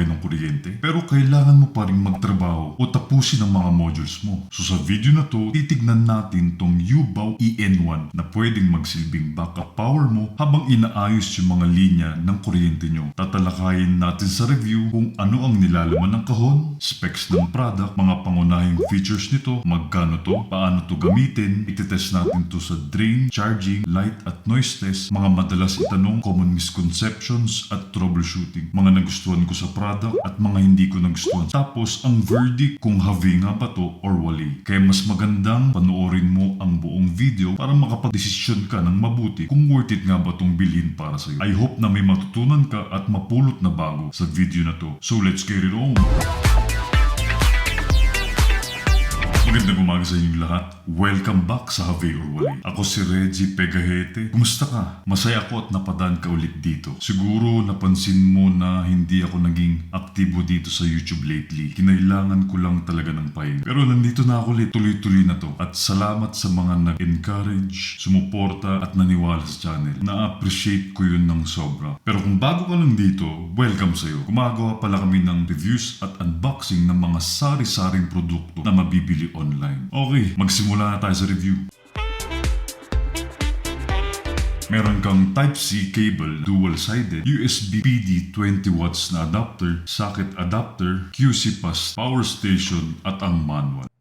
sumakay ng kuryente, pero kailangan mo pa rin magtrabaho o tapusin ang mga modules mo. So sa video na to, titignan natin tong Yoobao EN1 na pwedeng magsilbing backup power mo habang inaayos yung mga linya ng kuryente nyo. Tatalakayin natin sa review kung ano ang nilalaman ng kahon, specs ng product, mga pangunahing features nito, magkano to, paano to gamitin, ititest natin to sa drain, charging, light at noise test, mga madalas itanong, common misconceptions at troubleshooting, mga nagustuhan ko sa product at mga hindi ko nagustuhan. Tapos ang verdict kung havi nga ba to or wali. Kaya mas magandang panoorin mo ang buong video para makapag-desisyon ka ng mabuti kung worth it nga ba tong bilhin para sa'yo. I hope na may matutunan ka at mapulot na bago sa video na to. So let's get it on! Magandang umaga sa inyong lahat. Welcome back sa Havi or Wali. Ako si Reggie Pegahete. Kumusta ka? Masaya ako at napadaan ka ulit dito. Siguro napansin mo na hindi ako naging aktibo dito sa YouTube lately. Kinailangan ko lang talaga ng pahinga. Pero nandito na ako ulit. Tuloy-tuloy na to. At salamat sa mga nag-encourage, sumuporta at naniwala sa channel. Na-appreciate ko yun ng sobra. Pero kung bago ka lang dito, welcome sa'yo. Gumagawa pala kami ng reviews at unboxing ng mga sari-saring produkto na mabibili online. Okay, magsimula na tayo sa review. Meron kang Type-C cable, dual-sided, USB PD 20 watts na adapter, socket adapter, QC pass, power station at ang manual.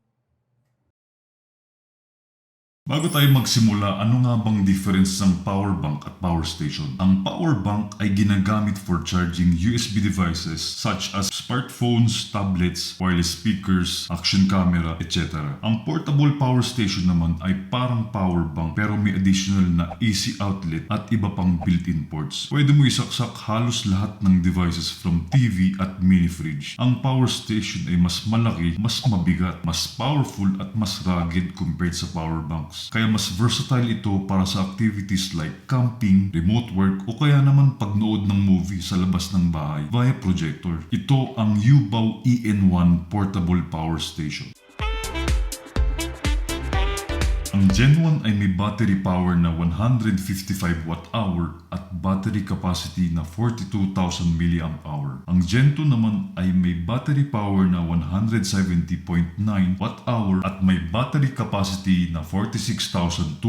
Bago tayo magsimula, ano nga bang difference ng power bank at power station? Ang power bank ay ginagamit for charging USB devices such as smartphones, tablets, wireless speakers, action camera, etc. Ang portable power station naman ay parang power bank pero may additional na AC outlet at iba pang built-in ports. Pwede mo isaksak halos lahat ng devices from TV at mini fridge. Ang power station ay mas malaki, mas mabigat, mas powerful at mas rugged compared sa power banks. Kaya mas versatile ito para sa activities like camping, remote work o kaya naman pagnood ng movie sa labas ng bahay via projector. Ito ang Yoobao EN1 Portable Power Station. Ang Gen 1 ay may battery power na 155 Wh at battery capacity na 42,000 mAh. Ang Gen 2 naman ay may battery power na 170.9 Wh at may battery capacity na 46,200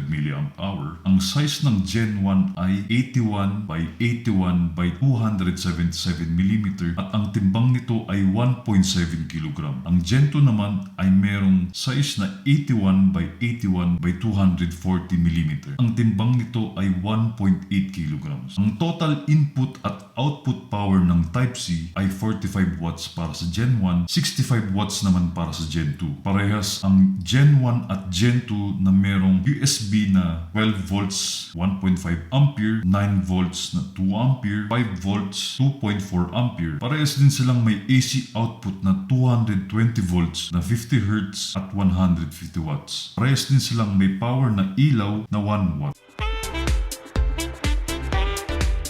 mAh. Ang size ng Gen 1 ay 81 by 81 by 277 mm at ang timbang nito ay 1.7 kg. Ang Gen 2 naman ay merong size na 81 by 81 by 240 mm. Ang timbang nito ay 1.8 kg. Ang total input at output power ng Type-C ay 45 watts para sa Gen 1, 65 watts naman para sa Gen 2. Parehas ang Gen 1 at Gen 2 na merong USB na 12 volts 1.5 ampere, 9 volts na 2 ampere, 5 volts 2.4 ampere. Parehas din silang may AC output na 220 volts na 50 Hz at 150 watts. Parehas din silang may power na ilaw na 1 watt.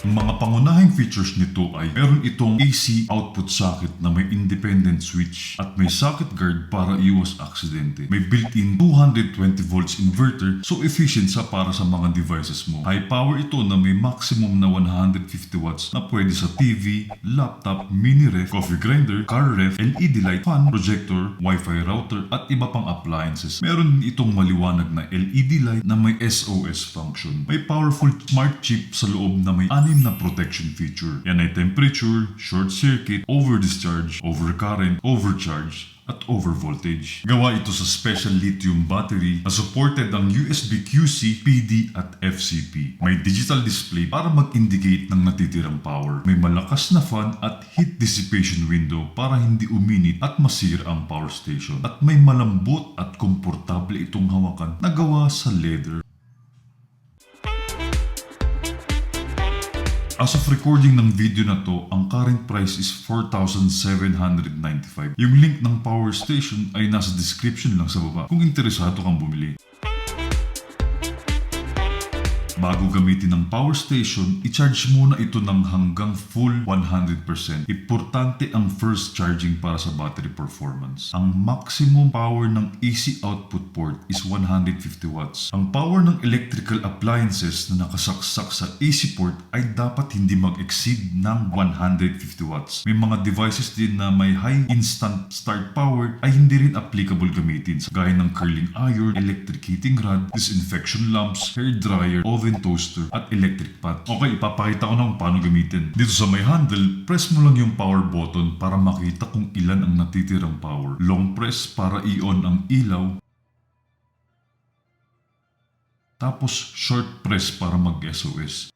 Ang mga pangunahing features nito ay meron itong AC output socket na may independent switch at may socket guard para iwas aksidente. May built-in 220 volts inverter so efficient sa para sa mga devices mo. High power ito na may maximum na 150 watts na pwede sa TV, laptop, mini ref, coffee grinder, car ref, LED light, fan, projector, Wi-Fi router at iba pang appliances. Meron din itong maliwanag na LED light na may SOS function. May powerful smart chip sa loob na may na protection feature. Yan ay temperature, short circuit, over discharge, over current, overcharge, at over voltage. Gawa ito sa special lithium battery na supported ang USB QC, PD at FCP. May digital display para mag-indicate ng natitirang power. May malakas na fan at heat dissipation window para hindi uminit at masira ang power station. At may malambot at komportable itong hawakan na gawa sa leather. As of recording ng video na to, ang current price is 4,795. Yung link ng power station ay nasa description lang sa baba kung interesado kang bumili. Bago gamitin ang power station, i-charge muna ito ng hanggang full 100%. Importante ang first charging para sa battery performance. Ang maximum power ng AC output port is 150 watts. Ang power ng electrical appliances na nakasaksak sa AC port ay dapat hindi mag-exceed ng 150 watts. May mga devices din na may high instant start power ay hindi rin applicable gamitin, gaya ng curling iron, electric heating rod, disinfection lamps, hair dryer, oven toaster, at electric pan. Okay, ipapakita ko na kung paano gamitin. Dito sa may handle, press mo lang yung power button para makita kung ilan ang natitirang power. Long press para i-on ang ilaw. Tapos short press para mag-SOS.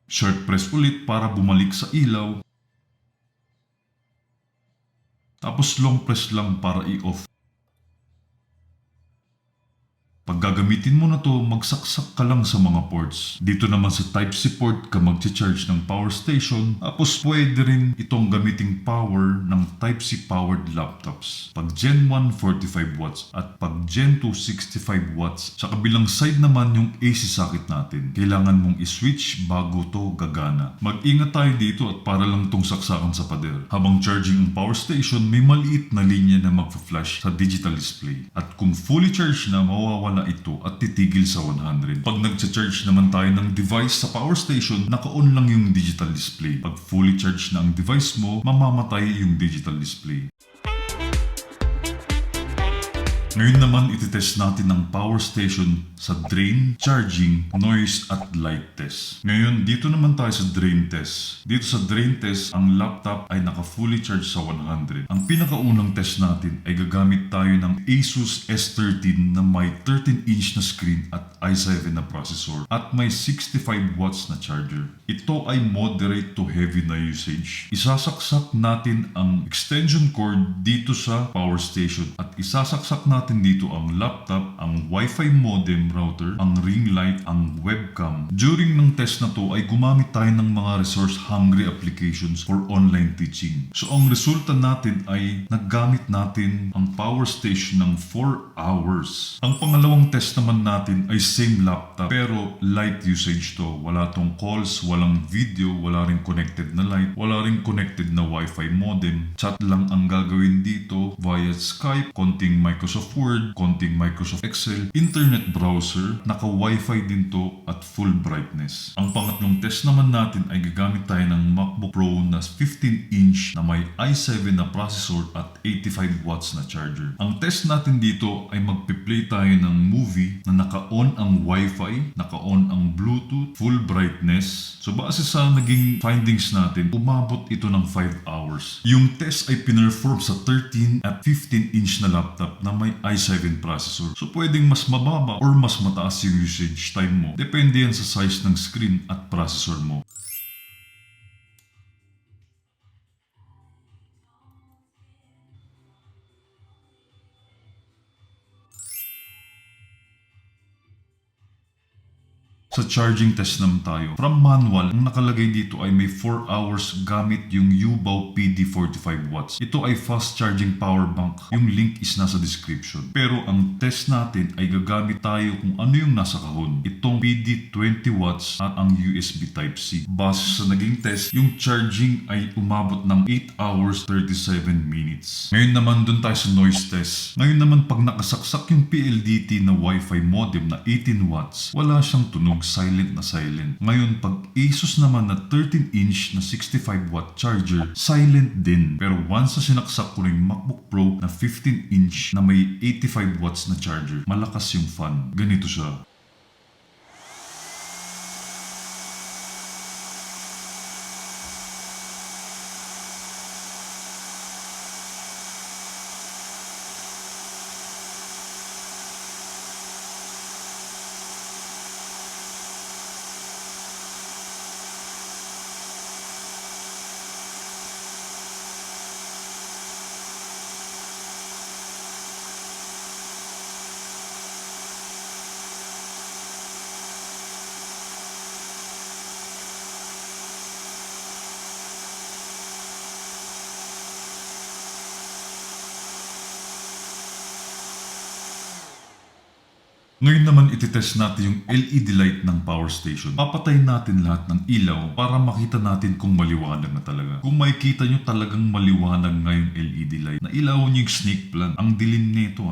Short press ulit para bumalik sa ilaw. Tapos long press lang para i-off. Pag gagamitin mo na to, magsaksak ka lang sa mga ports. Dito naman sa Type-C port ka mag-charge ng power station. Tapos pwede rin itong gamiting power ng Type-C powered laptops. Pag Gen 1, 45 watts. At pag Gen 2, 65 watts. Sa kabilang side naman yung AC socket natin. Kailangan mong i-switch bago to gagana. Mag-ingat tayo dito at para lang tong saksakan sa pader. Habang charging ang power station, may maliit na linya na magpa-flash sa digital display. At kung fully charged na, mawawala ito at titigil sa 100. Pag nag-charge naman tayo ng device sa power station, naka-on lang yung digital display. Pag fully charged na ang device mo, mamamatay yung digital display. Ngayon naman, ititest natin ang power station sa drain, charging, noise, at light test. Ngayon, dito naman tayo sa drain test. Dito sa drain test, ang laptop ay naka-fully charged sa 100. Ang pinakaunang test natin ay gagamit tayo ng Asus S13 na may 13-inch na screen at i7 na processor at may 65 watts na charger. Ito ay moderate to heavy na usage. Isasaksak natin ang extension cord dito sa power station at isasaksak natin dito ang laptop, ang WIFI modem router, ang ring light, ang webcam. During ng test na to ay gumamit tayo ng mga resource-hungry applications for online teaching. So ang resulta natin ay naggamit natin ang power station ng 4 hours. Ang pangalawang test naman natin ay same laptop pero light usage to. Wala tong calls, walang video, wala ring connected na light, wala ring connected na WiFi modem. Chat lang ang gagawin dito via Skype, konting Microsoft Word, konting Microsoft Excel, internet browser, naka-Wi-Fi din to at full brightness. Ang pangatlong test naman natin ay gagamit tayo ng MacBook Pro na 15-inch na may i7 na processor at 85 watts na charger. Ang test natin dito ay magpi-play tayo ng movie na naka-on ang Wi-Fi, naka-on ang Bluetooth, full brightness. So base sa naging findings natin, umabot ito ng 5 hours. Yung test ay pinerform sa 13 at 15-inch na laptop na may i7 processor. So pwedeng mas mababa or mas mataas yung usage time mo. Depende yan sa size ng screen at processor mo. Sa charging test naman tayo. From manual, ang nakalagay dito ay may 4 hours gamit yung Yoobao PD 45 watts. Ito ay fast charging power bank. Yung link is nasa description. Pero ang test natin ay gagamit tayo kung ano yung nasa kahon. Itong PD 20 watts at ang USB Type-C. Base sa naging test, yung charging ay umabot ng 8 hours 37 minutes. Ngayon naman dun tayo sa noise test. Ngayon naman pag nakasaksak yung PLDT na Wi-Fi modem na 18 watts, wala siyang tunog, silent na silent. Ngayon, pag Asus naman na 13-inch na 65 watt charger, silent din. Pero once na sinaksak ko yung MacBook Pro na 15-inch na may 85 watts na charger, malakas yung fan. Ganito siya. Ngayon naman ititest natin yung LED light ng power station. Papatayin natin lahat ng ilaw para makita natin kung maliwanag na talaga. Kung makikita nyo talagang maliwanag nga yung LED light. Nailaw nyo yung snake plant. Ang dilim nito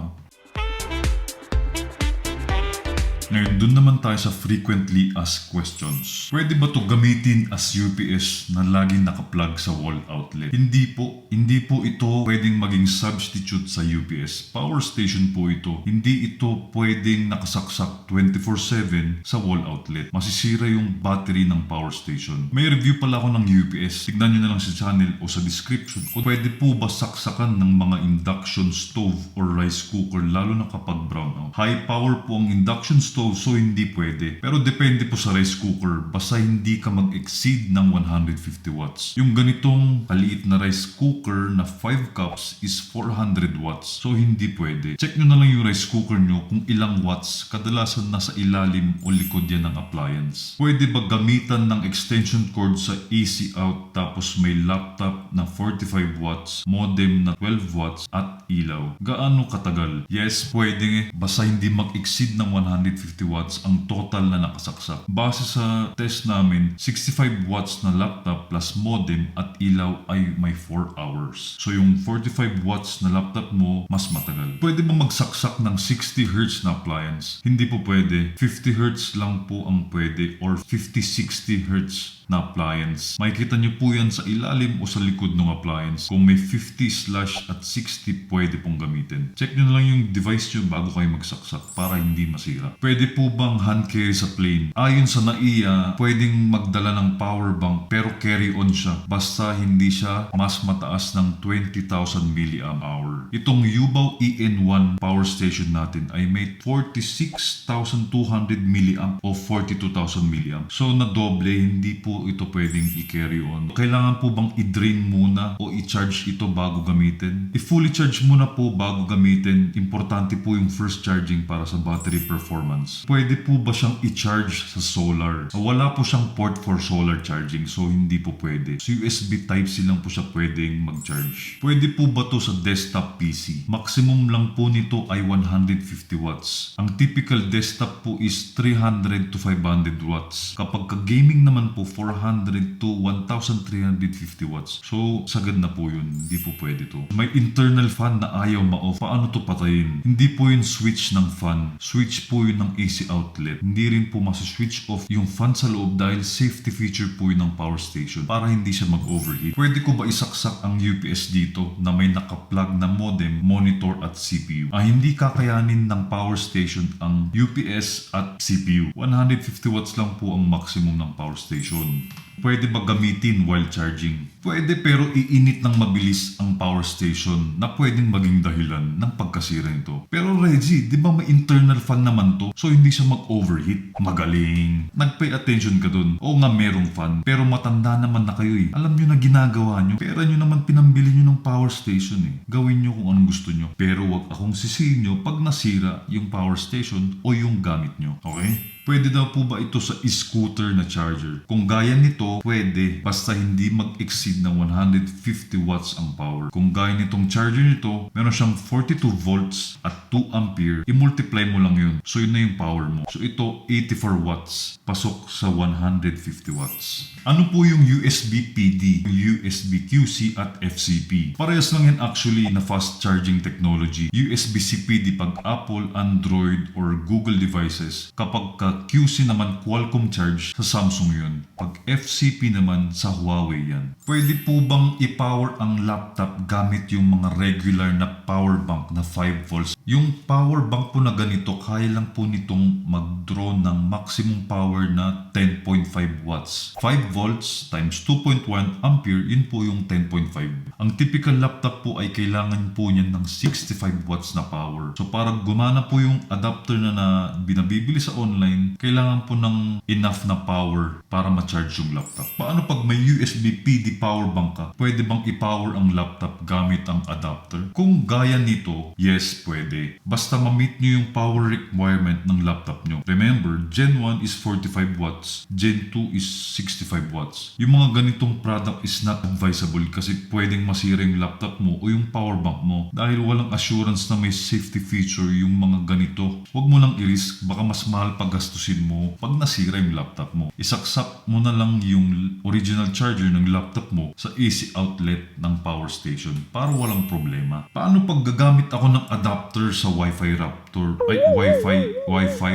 Ngayon, dun naman tayo sa frequently asked questions. Pwede ba to gamitin as UPS na laging nakaplug sa wall outlet? Hindi po. Hindi po ito pwedeng maging substitute sa UPS. Power station po ito. Hindi ito pwedeng nakasaksak 24/7 sa wall outlet. Masisira yung battery ng power station. May review pala ako ng UPS. Tignan nyo na lang sa channel o sa description. Kung pwede po ba saksakan ng mga induction stove or rice cooker lalo na kapag brownout. High power po ang induction stove so hindi pwede. Pero depende po sa rice cooker. Basta hindi ka mag-exceed ng 150 watts. Yung ganitong kaliit na rice cooker na 5 cups is 400 watts. So hindi pwede. Check nyo na lang yung rice cooker nyo kung ilang watts. Kadalasan nasa ilalim o likod yan ng appliance. Pwede ba gamitan ng extension cord sa AC out tapos may laptop na 45 watts, modem na 12 watts at ilaw? Gaano katagal? Yes, pwede basta hindi mag-exceed ng 150 watts ang total na nakasaksak. Base sa test namin, 65 watts na laptop plus modem at ilaw ay may 4 hours. So yung 45 watts na laptop mo, mas matagal. Pwede ba magsaksak ng 60 Hz na appliance? Hindi po pwede. 50 Hz lang po ang pwede or 50-60 Hz na appliance. Makikita nyo po yan sa ilalim o sa likod ng appliance. Kung may 50/ at 60 pwede pong gamitin. Check nyo na lang yung device nyo bago kayo magsaksak para hindi masira. Pwede po bang hand carry sa plane? Ayon sa NAIA, pwedeng magdala ng power bank pero carry on siya basta hindi siya mas mataas ng 20,000 mAh. Itong Yoobao EN1 power station natin ay may 46,200 mAh o 42,000 mAh. So na doble, hindi po ito pwedeng i-carry on. Kailangan po bang i-drain muna o i-charge ito bago gamitin? I-fully charge muna po bago gamitin. Importante po yung first charging para sa battery performance. Pwede po ba siyang i-charge sa solar? Wala po siyang port for solar charging so hindi po pwede. So USB Type-C lang po siya pwedeng mag-charge. Pwede po ba to sa desktop PC? Maximum lang po nito ay 150 watts. Ang typical desktop po is 300 to 500 watts. Kapag ka-gaming naman po 400 to 1,350 watts. So sagad na po yun. Hindi po pwede to. May internal fan na ayaw ma-off. Paano to patayin? Hindi po yun switch ng fan. Switch po yun ng AC outlet. Hindi rin po switch off yung fan sa loob dahil safety feature po yun ng power station para hindi siya mag-overheat. Pwede ko ba isaksak ang UPS dito na may nakaplug na modem, monitor at CPU? Hindi kakayanin ng power station ang UPS at CPU. 150 watts lang po ang maximum ng power station. Pwede ba gamitin while charging? Pwede pero iinit ng mabilis ang power station na pwedeng maging dahilan ng pagkasira nito. Pero Reggie, di ba may internal fan naman to? So hindi siya mag-overheat. Magaling. Nag-pay attention ka dun. Oo nga merong fan. Pero matanda naman na kayo Alam nyo na ginagawa nyo. Pera nyo naman pinambili nyo ng power station Gawin nyo kung anong gusto nyo. Pero wag akong sisihin nyo pag nasira yung power station o yung gamit nyo. Okay? Pwede daw po ba ito sa e-scooter na charger? Kung gaya nito, pwede. Basta hindi mag-exceed ng 150 watts ang power. Kung gaya nitong charger nito, meron siyang 42 volts at 2 ampere. I-multiply mo lang yun. So yun na yung power mo. So ito, 84 watts. Pasok sa 150 watts. Ano po yung USB PD, USB QC at FCP? Parehas lang yan actually na fast charging technology. USB-C PD pag Apple, Android, or Google devices. Kapag QC naman Qualcomm charge sa Samsung yun. Pag FCP naman sa Huawei yan. Pwede po bang i-power ang laptop gamit yung mga regular na power bank na 5 volts? Yung power bank po na ganito, kaya lang po nitong mag-draw ng maximum power na 10.5 watts. 5 volts times 2.1 ampere, yun po yung 10.5. Ang typical laptop po ay kailangan po niyan ng 65 watts na power. So para gumana po yung adapter na binabibili sa online, kailangan po ng enough na power para ma-charge yung laptop. laptop. Paano pag may USB PD power bank ka? Pwede bang i-power ang laptop gamit ang adapter? Kung gaya nito, yes, pwede. Basta ma-meet nyo yung power requirement ng laptop nyo. Remember, Gen 1 is 45 watts, Gen 2 is 65 watts. Yung mga ganitong product is not advisable kasi pwedeng masira yung laptop mo o yung power bank mo dahil walang assurance na may safety feature yung mga ganito. Huwag mo lang i-risk, baka mas mahal pagastusin mo pag nasira yung laptop mo. Isaksak mo na lang yung original charger ng laptop mo sa AC outlet ng power station para walang problema. Paano pag gagamit ako ng adapter sa Wi-Fi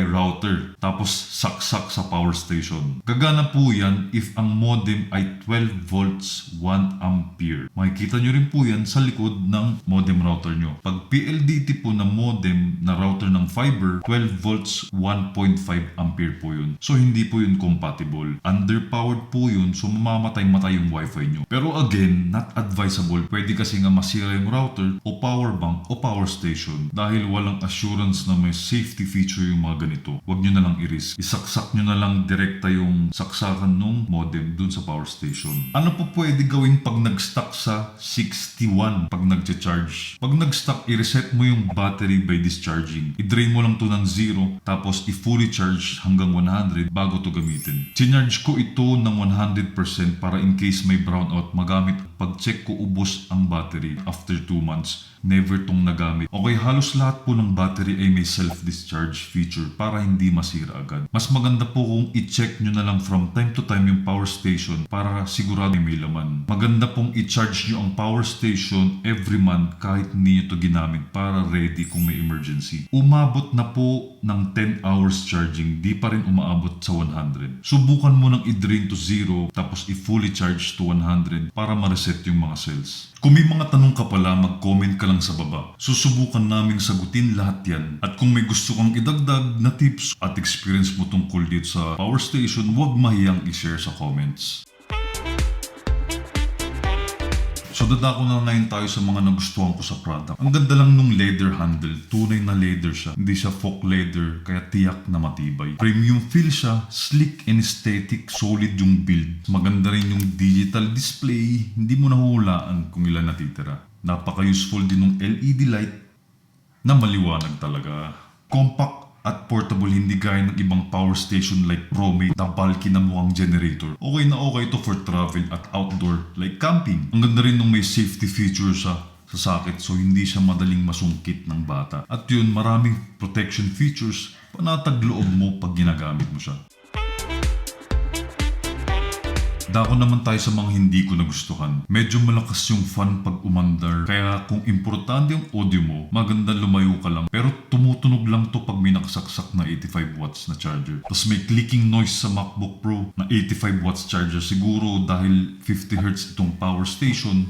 router tapos saksak sa power station? Gagana po yan if ang modem ay 12 volts 1 ampere. Makikita nyo rin po yan sa likod ng modem router nyo. Pag PLDT po na modem na router ng fiber, 12 volts 1.5 ampere po yun. So hindi po yun compatible. Underpowered po yun, so mamamatay-matay yung Wi-Fi nyo. Pero again, not advisable. Pwede kasi nga masira yung router o power bank o power station dahil walang assurance na may safety feature yung mga ganito. Huwag nyo na lang i-risk. Isaksak nyo na lang direkta yung saksakan ng modem dun sa power station. Ano po pwede gawin pag nag-stuck sa 61 pag nag-charge? Pag nag-stuck, i-reset mo yung battery by discharging. I-drain mo lang to ng 0 tapos i-fully charge hanggang 100 bago to gamitin. Chinarge ko ito ng 100% para in case may brownout magamit. Pag check ko ubos ang battery after 2 months, never tong nagamit. Okay, halos lahat po ng battery ay may self-discharge feature para hindi masira agad. Mas maganda po kung i-check nyo na lang from time to time yung power station para sigurado may laman. Maganda pong i-charge nyo ang power station every month kahit hindi nyo to ginamit para ready kung may emergency. Umabot na po ng 10 hours charging, di pa rin umaabot sa 100. Subukan mo nang i-drain to 0 tapos i-fully charge to 100 para ma-reset yung mga cells. Kung may mga tanong ka pala, mag-comment ka lang sa baba. Susubukan namin sagutin lahat yan. At kung may gusto kang idagdag na tips at experience mo tungkol dito sa power station, huwag mahiyang i-share sa comments. So dadako na ngayon tayo sa mga nagustuhan ko sa product. Ang ganda lang nung leather handle. Tunay na leather siya. Hindi siya folk leather, kaya tiyak na matibay. Premium feel siya, slick and aesthetic, solid yung build. Maganda rin yung digital display. Hindi mo nahuhulaan kung ilan natitira. Napaka-useful din ng LED light na maliwanag talaga. Compact at portable, hindi gaya ng ibang power station like ProMate na bulky na mukhang generator. Okay na okay ito for travel at outdoor like camping. Ang ganda rin nung may safety feature sa socket so hindi siya madaling masungkit ng bata. At yun, maraming protection features, panatag loob mo pag ginagamit mo siya. Dako naman tayo sa mga hindi ko nagustuhan. Medyo malakas yung fan pag umandar. Kaya kung importante yung audio mo, maganda lumayo ka lang. Pero tumutunog lang to pag may nakasaksak na 85 watts na charger. Tapos may clicking noise sa MacBook Pro na 85 watts charger. Siguro dahil 50 Hz itong power station.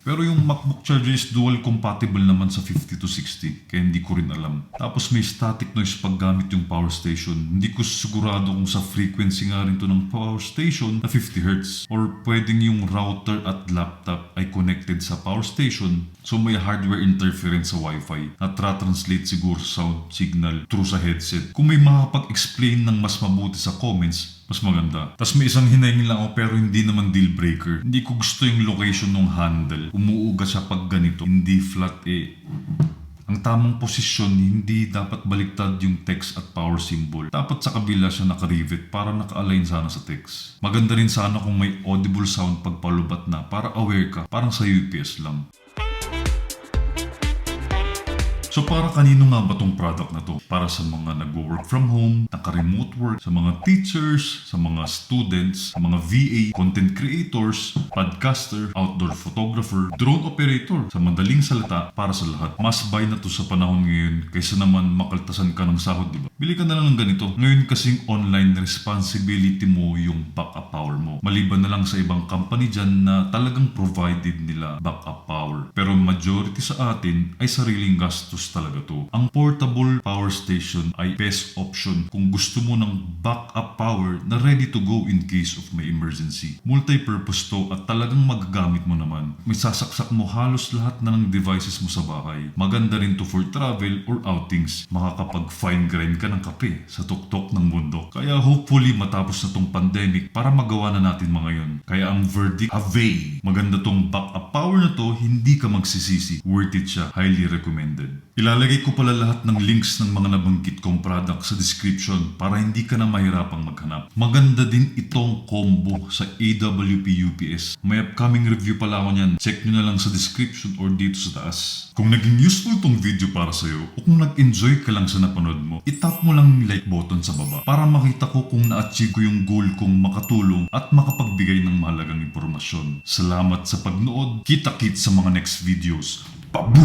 Pero yung MacBook charger is dual compatible naman sa 50 to 60, kaya hindi ko rin alam. Tapos may static noise pag gamit yung power station. Hindi ko sigurado kung sa frequency nga rin to ng power station na 50 Hz. Or pwedeng yung router at laptop ay connected sa power station, so may hardware interference sa Wi-Fi na tra-translate siguro sound signal through sa headset. Kung may makapag-explain ng mas mabuti sa comments, mas maganda. Tapos may isang hinahingin lang ako pero hindi naman deal breaker. Hindi ko gusto yung location ng handle. Umuuga siya pag ganito. Hindi flat eh. Ang tamang posisyon, hindi dapat baliktad yung text at power symbol. Dapat sa kabila siya naka-rivet para naka-align sana sa text. Maganda rin sana kung may audible sound pag palubat na para aware ka. Parang sa UPS lang. So para kanino nga ba tong product na to? Para sa mga nag-work from home, naka-remote work, sa mga teachers, sa mga students, sa mga VA, content creators, podcaster, outdoor photographer, drone operator, sa madaling salita, para sa lahat. Must buy na to sa panahon ngayon kaysa naman makaltasan ka ng sahod, diba? Bili ka na lang ng ganito. Ngayon kasing online responsibility mo yung backup power mo. Maliban na lang sa ibang company dyan na talagang provided nila backup power. Pero majority sa atin ay sariling gastos purpose talaga to. Ang portable power station ay best option kung gusto mo ng backup power na ready to go in case of may emergency. Multi-purpose to at talagang magagamit mo naman. May sasaksak mo halos lahat na ng devices mo sa bahay. Maganda rin to for travel or outings. Makakapag-fine grind ka ng kape sa tuktok ng mundo. Kaya hopefully matapos na tong pandemic para magawa na natin mga yun. Kaya ang verdict, avail! Maganda tong backup power na to, hindi ka magsisisi. Worth it siya. Highly recommended. Ilalagay ko pala lahat ng links ng mga nabanggit kong product sa description para hindi ka na mahirapang maghanap. Maganda din itong combo sa AWP UPS. May upcoming review pala ako niyan. Check nyo na lang sa description or dito sa taas. Kung naging useful tong video para sa'yo o kung nag-enjoy ka lang sa napanood mo, itap mo lang yung like button sa baba para makita ko kung na-achieve ko yung goal kong makatulong at makapagbigay ng mahalagang impormasyon. Salamat sa pagnood. Kita-kits sa mga next videos. Pabu!